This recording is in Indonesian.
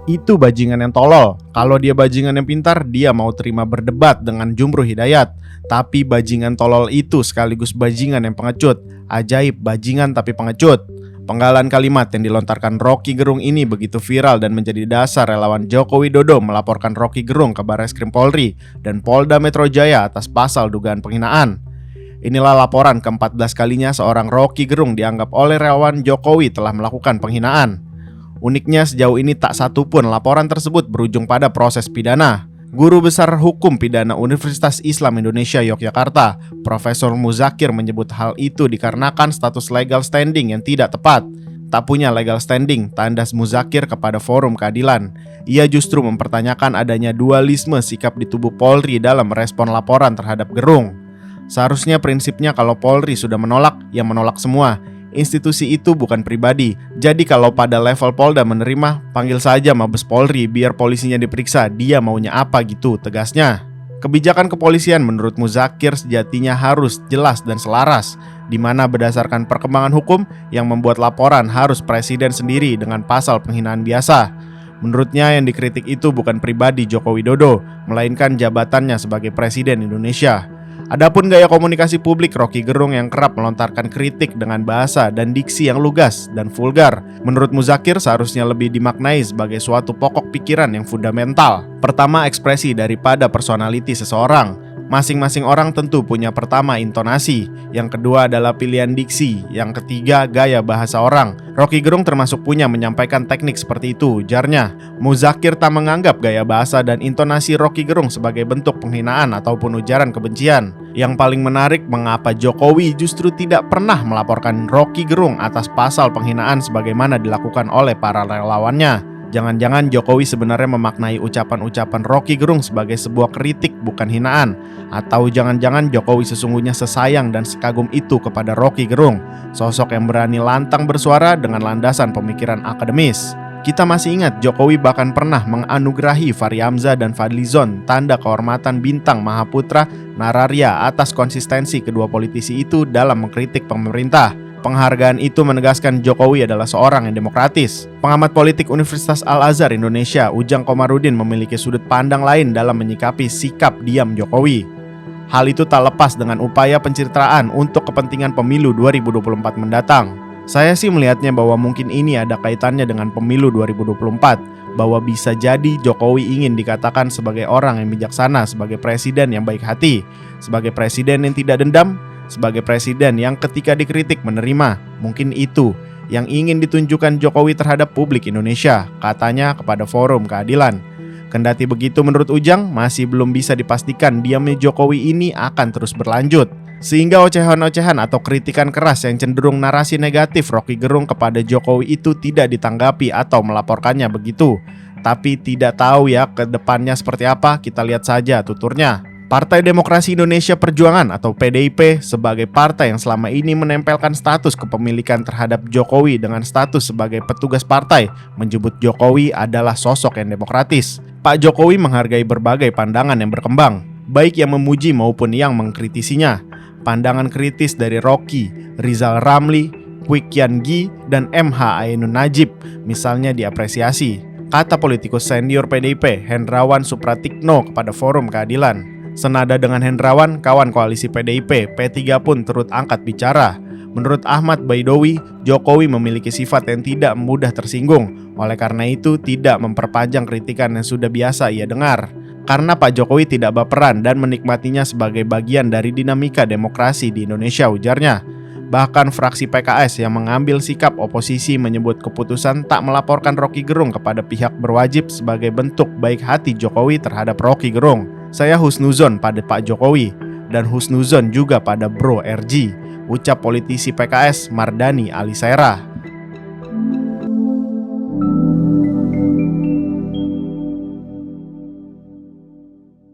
Itu bajingan yang tolol. Kalau dia bajingan yang pintar, dia mau terima berdebat dengan Jumruh Hidayat. Tapi bajingan tolol itu sekaligus bajingan yang pengecut. Ajaib, bajingan tapi pengecut. Penggalan kalimat yang dilontarkan Rocky Gerung ini begitu viral dan menjadi dasar relawan Joko Widodo melaporkan Rocky Gerung ke Barreskrim Polri dan Polda Metro Jaya atas pasal dugaan penghinaan. Inilah laporan ke-14 kalinya seorang Rocky Gerung dianggap oleh relawan Jokowi telah melakukan penghinaan. Uniknya sejauh ini tak satu pun laporan tersebut berujung pada proses pidana. Guru Besar Hukum Pidana Universitas Islam Indonesia Yogyakarta, Profesor Muzakir menyebut hal itu dikarenakan status legal standing yang tidak tepat. Tak punya legal standing, tandas Muzakir kepada Forum Keadilan. Ia justru mempertanyakan adanya dualisme sikap di tubuh Polri dalam merespon laporan terhadap Gerung. Seharusnya prinsipnya kalau Polri sudah menolak, ya menolak semua. Institusi itu bukan pribadi. Jadi kalau pada level Polda menerima, panggil saja Mabes Polri biar polisinya diperiksa, dia maunya apa gitu, tegasnya. Kebijakan kepolisian menurut Muzakir sejatinya harus jelas dan selaras, di mana berdasarkan perkembangan hukum yang membuat laporan harus presiden sendiri dengan pasal penghinaan biasa. Menurutnya yang dikritik itu bukan pribadi Joko Widodo, melainkan jabatannya sebagai Presiden Indonesia. Adapun gaya komunikasi publik Rocky Gerung yang kerap melontarkan kritik dengan bahasa dan diksi yang lugas dan vulgar, menurut Muzakir seharusnya lebih dimaknai sebagai suatu pokok pikiran yang fundamental. Pertama, ekspresi daripada personality seseorang. Masing-masing orang tentu punya pertama intonasi, yang kedua adalah pilihan diksi, yang ketiga gaya bahasa orang. Rocky Gerung termasuk punya menyampaikan teknik seperti itu, ujarnya. Muzakir tak menganggap gaya bahasa dan intonasi Rocky Gerung sebagai bentuk penghinaan ataupun ujaran kebencian. Yang paling menarik mengapa Jokowi justru tidak pernah melaporkan Rocky Gerung atas pasal penghinaan sebagaimana dilakukan oleh para relawannya. Jangan-jangan Jokowi sebenarnya memaknai ucapan-ucapan Rocky Gerung sebagai sebuah kritik bukan hinaan. Atau jangan-jangan Jokowi sesungguhnya sesayang dan sekagum itu kepada Rocky Gerung, sosok yang berani lantang bersuara dengan landasan pemikiran akademis. Kita masih ingat Jokowi bahkan pernah menganugerahi Fahri Hamzah dan Fadlizon tanda kehormatan bintang Mahaputra Nararya atas konsistensi kedua politisi itu dalam mengkritik pemerintah. Penghargaan itu menegaskan Jokowi adalah seorang yang demokratis. Pengamat politik Universitas Al-Azhar Indonesia, Ujang Komarudin memiliki sudut pandang lain dalam menyikapi sikap diam Jokowi. Hal itu tak lepas dengan upaya pencitraan untuk kepentingan pemilu 2024 mendatang. Saya sih melihatnya bahwa mungkin ini ada kaitannya dengan pemilu 2024, bahwa bisa jadi Jokowi ingin dikatakan sebagai orang yang bijaksana, sebagai presiden yang baik hati, sebagai presiden yang tidak dendam, sebagai presiden yang ketika dikritik menerima. Mungkin itu yang ingin ditunjukkan Jokowi terhadap publik Indonesia, katanya kepada Forum Keadilan. Kendati begitu menurut Ujang, masih belum bisa dipastikan diamnya Jokowi ini akan terus berlanjut. Sehingga ocehan-ocehan atau kritikan keras yang cenderung narasi negatif Rocky Gerung kepada Jokowi itu tidak ditanggapi atau melaporkannya begitu. Tapi tidak tahu ya ke depannya seperti apa, kita lihat saja, tuturnya. Partai Demokrasi Indonesia Perjuangan atau PDIP sebagai partai yang selama ini menempelkan status kepemilikan terhadap Jokowi dengan status sebagai petugas partai, menyebut Jokowi adalah sosok yang demokratis. Pak Jokowi menghargai berbagai pandangan yang berkembang, baik yang memuji maupun yang mengkritisinya. Pandangan kritis dari Rocky, Rizal Ramli, Kwik Kian Gi, dan MH Ainun Najib misalnya diapresiasi, kata politikus senior PDIP Hendrawan Supratikno kepada Forum Keadilan. Senada dengan Hendrawan, kawan koalisi PDIP, P3 pun turut angkat bicara. Menurut Ahmad Baidowi, Jokowi memiliki sifat yang tidak mudah tersinggung. Oleh karena itu, tidak memperpanjang kritikan yang sudah biasa ia dengar. Karena Pak Jokowi tidak baperan dan menikmatinya sebagai bagian dari dinamika demokrasi di Indonesia, ujarnya. Bahkan fraksi PKS yang mengambil sikap oposisi menyebut keputusan tak melaporkan Rocky Gerung kepada pihak berwajib sebagai bentuk baik hati Jokowi terhadap Rocky Gerung. Saya husnuzon pada Pak Jokowi dan husnuzon juga pada Bro RG, ucap politisi PKS Mardani Alisera.